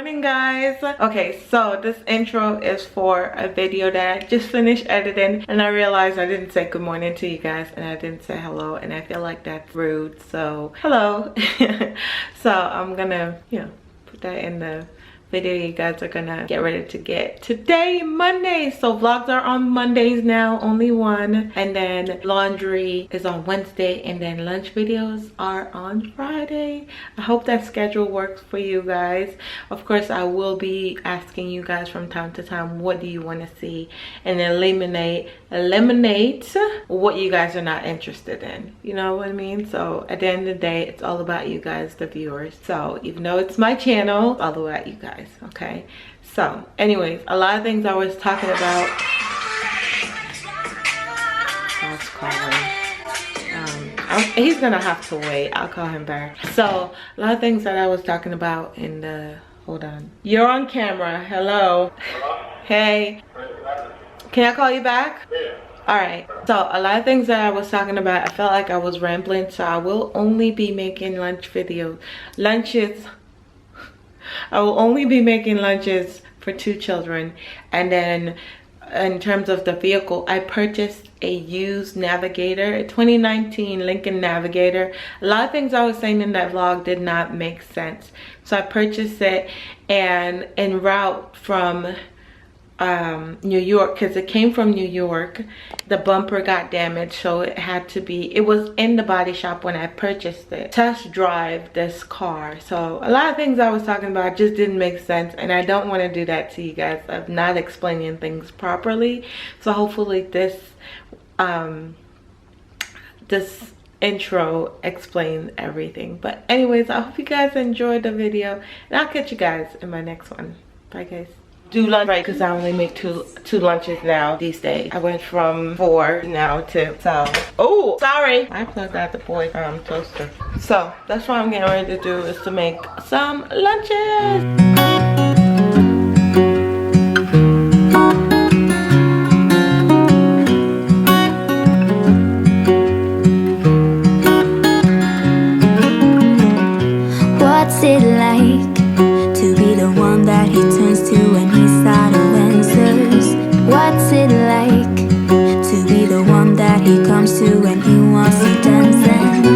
Morning guys. Okay, so this intro is for a video that I just finished editing, and I realized I didn't say good morning to you guys and I didn't say hello, and I feel like that's rude, so hello. So I'm gonna put that in the video you guys are gonna get ready to get today, Monday. So vlogs are on Mondays now, only one, and then laundry is on Wednesday, and then lunch videos are on Friday. I hope that schedule works for you guys. Of course, I will be asking you guys from time to time, what do you want to see, and eliminate what you guys are not interested in, you know what I mean? So at the end of the day, it's all about you guys, the viewers. So even though it's my channel, it's all about you guys. Okay, so anyways, a lot of things I was talking about. God's calling. He's gonna have to wait. I'll call him back. So a lot of things that I was talking about in the, hold on, you're on camera. Hello. Hey, can I call you back? Yeah. All right, so a lot of things that I was talking about, I felt like I was rambling, so I will only be making lunches. I will only be making lunches for 2 children. And then in terms of the vehicle, I purchased a used Navigator, a 2019 Lincoln Navigator. A lot of things I was saying in that vlog did not make sense, so I purchased it, and en route from New York, because it came from New York, the bumper got damaged, so it was in the body shop when I purchased it. Test drive this car. So a lot of things I was talking about just didn't make sense, and I don't want to do that to you guys. I'm not explaining things properly, so hopefully this intro explains everything. But anyways, I hope you guys enjoyed the video, and I'll catch you guys in my next one. Bye guys. Do lunch right, because I only make two lunches now these days. I went from 4 now to, so, oh sorry, I plugged out the boy toaster. So that's what I'm getting ready to do, is to make some lunches. What's it like to be the one that he turns to when he's out of answers? What's it like to be the one that he comes to when he wants to dance? And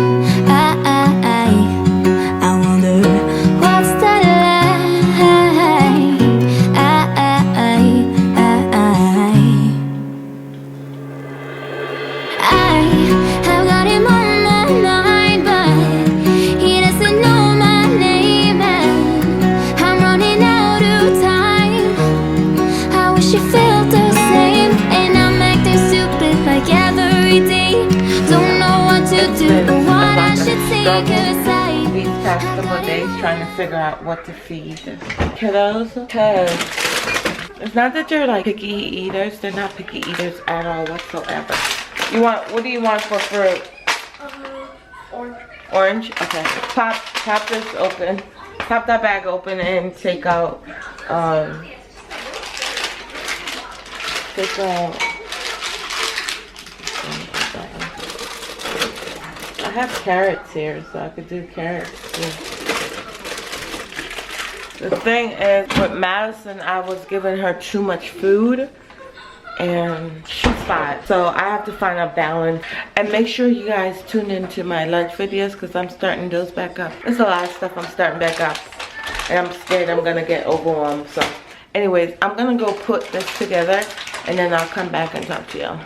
I wonder what's that like? I have got him on my mind, but he doesn't know my name, and I'm running out of time. I wish you felt the same, and I'm acting stupid like every day. Don't know what to do or what I should say, 'cause These past couple of days trying to figure out what to feed the kiddos, because it's not that they're like picky eaters. They're not picky eaters at all whatsoever. What do you want for fruit? Orange. Orange? Okay. Pop this open. Pop that bag open and take out I have carrots here, so I could do carrots too. The thing is, with Madison, I was giving her too much food, and she's 5, so I have to find a balance. And make sure you guys tune into my lunch videos, because I'm starting those back up. There's a lot of stuff I'm starting back up, and I'm scared I'm gonna get overwhelmed. So anyways, I'm gonna go put this together, and then I'll come back and talk to y'all.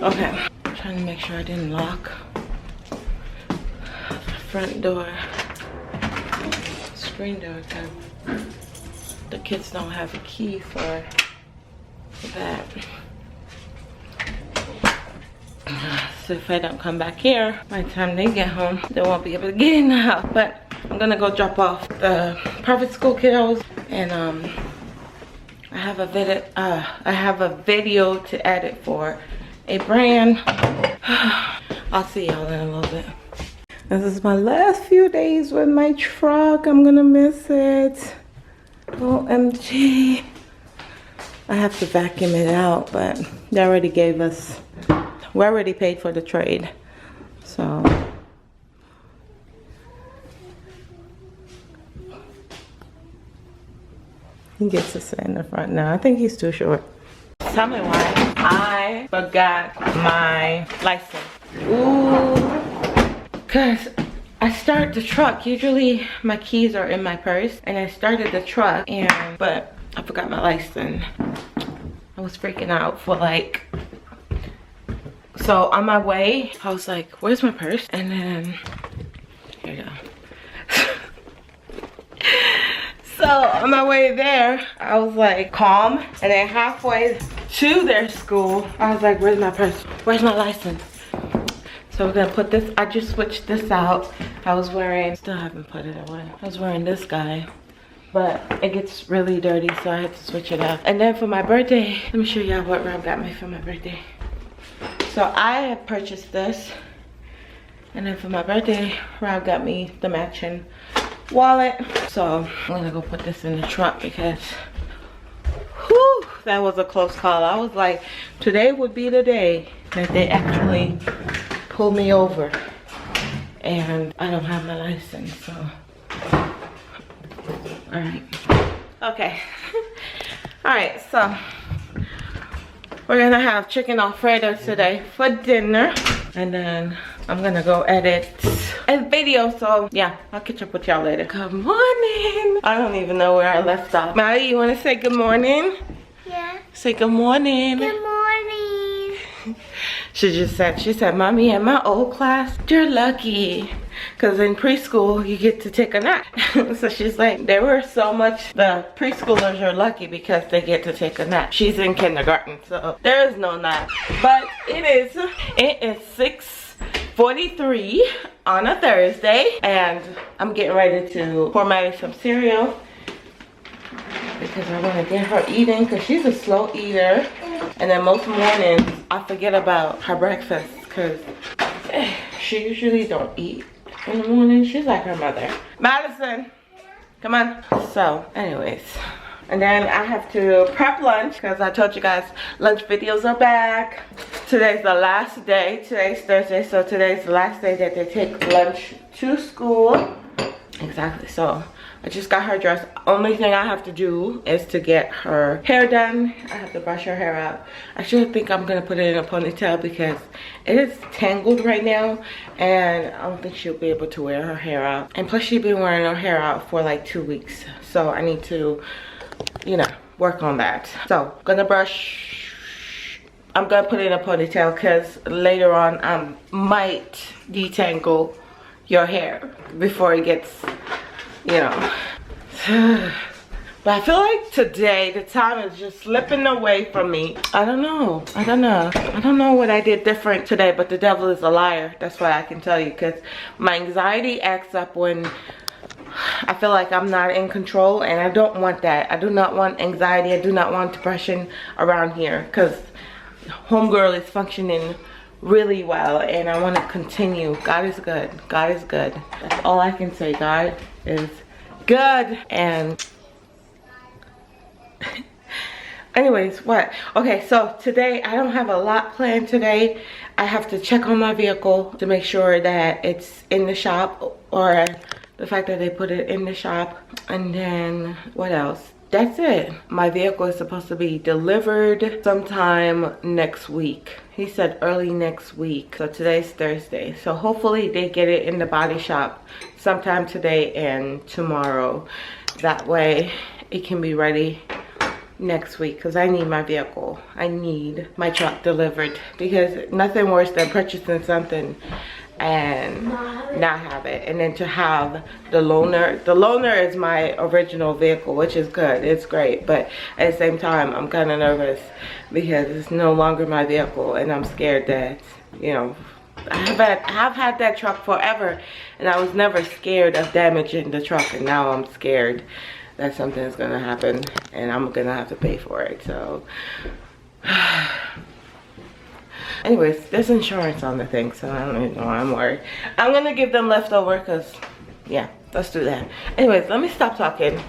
Okay, I'm trying to make sure I didn't lock the front door, screen door, because the kids don't have a key for that. So if I don't come back here by the time they get home, they won't be able to get in the house. But I'm gonna go drop off the private school kiddos, and I have a video to edit for a brand. I'll see y'all in a little bit. This is my last few days with my truck. I'm gonna miss it. OMG. I have to vacuum it out, but they already gave us, we already paid for the trade. So He gets to sit in the front now. I think he's too short. Tell me why I forgot my license. Ooh, cause I start the truck. Usually my keys are in my purse, and I started the truck, but I forgot my license. I was freaking out for like. So on my way, I was like, "Where's my purse?" And then here you go. So on my way there, I was like calm, and then halfway to their school, I was like, where's my purse? Where's my license? So we're gonna put this, I just switched this out. I was wearing, still haven't put it away. I was wearing this guy, but it gets really dirty, so I had to switch it out. And then for my birthday, let me show y'all what Rob got me for my birthday. So I had purchased this, and then for my birthday, Rob got me the matching wallet. So I'm gonna go put this in the truck because whew, that was a close call. I was like, today would be the day that they actually pull me over, and I don't have my license. So all right, okay. All right, so we're gonna have chicken alfredo today for dinner, and then I'm gonna go edit a video. So yeah, I'll catch up with y'all later. Good morning. I don't even know where I left off. Maddie, you want to say good morning? Yeah. Say good morning. Good morning. She said, Mommy, in my old class, you're lucky. Because in preschool, you get to take a nap. So she's like, there were so much, the preschoolers are lucky because they get to take a nap. She's in kindergarten, so there is no nap. But it is 6:43 on a Thursday, and I'm getting ready to pour Maddie some cereal because I want to get her eating, because she's a slow eater. And then most mornings I forget about her breakfast because she usually don't eat in the morning. She's like her mother. Madison, come on. So anyways, and then I have to prep lunch because I told you guys lunch videos are back. Today's the last day. Today's Thursday, so today's the last day that they take lunch to school. Exactly. So I just got her dressed. Only thing I have to do is to get her hair done. I have to brush her hair out. I should think I'm gonna put it in a ponytail because it is tangled right now, and I don't think she'll be able to wear her hair out. And plus she's been wearing her hair out for like 2 weeks, so I need to, you know, work on that. So I'm gonna put it in a ponytail because later on I might detangle your hair before it gets, you know. But I feel like today the time is just slipping away from me. I don't know what I did different today, but the devil is a liar. That's why I can tell you, because my anxiety acts up when I feel like I'm not in control, and I don't want that. I do not want anxiety. I do not want depression around here, because homegirl is functioning really well, and I want to continue. God is good. God is good. That's all I can say. God is good. And anyways, what? Okay, so today I don't have a lot planned today. I have to check on my vehicle to make sure that it's in the shop, or the fact that they put it in the shop. And then what else? That's it. My vehicle is supposed to be delivered sometime next week. He said early next week. So today's Thursday. So hopefully they get it in the body shop sometime today and tomorrow. That way it can be ready next week, because I need my vehicle. I need my truck delivered, because nothing worse than purchasing something and not have it, and then to have the loaner. The loaner is my original vehicle, which is good, it's great, but at the same time I'm kind of nervous because it's no longer my vehicle, and I'm scared that, you know, I've had that truck forever, and I was never scared of damaging the truck, and now I'm scared that something is gonna happen and I'm gonna have to pay for it. So anyways, there's insurance on the thing, so I don't even know why I'm worried. I'm gonna give them leftover, because yeah, let's do that. Anyways, let me stop talking.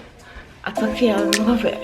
I'll talk to y'all in a little bit.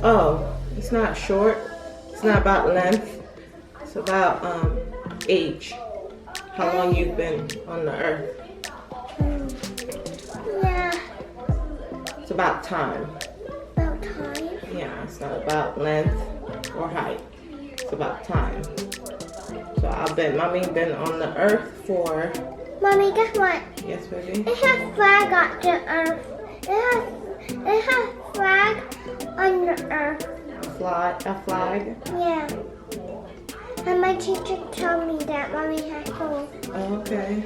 Oh, it's not short. It's not about length. It's about age. How long you've been on the earth. Yeah. It's about time. About time. Yeah, it's not about length or height. It's about time. So I bet mommy been on the earth for. Mommy, guess what? Yes, baby. It has flag on the earth. It has flag on the earth. A flag. Yeah. And my teacher told me that Mommy has told. Oh, okay.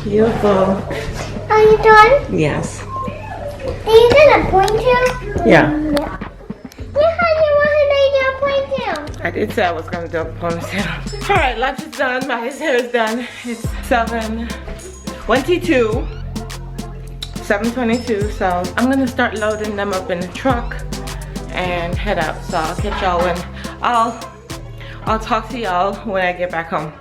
Beautiful. Are you done? Yes. Are you gonna point to? Yeah. Yeah. Yeah, honey, what did I do a point to? I did say I was gonna do a ponytail. All right, lunch is done. My hair is done. It's 7:22. 7:22. So I'm gonna start loading them up in the truck and head out. So I'll catch y'all when I'll talk to y'all when I get back home.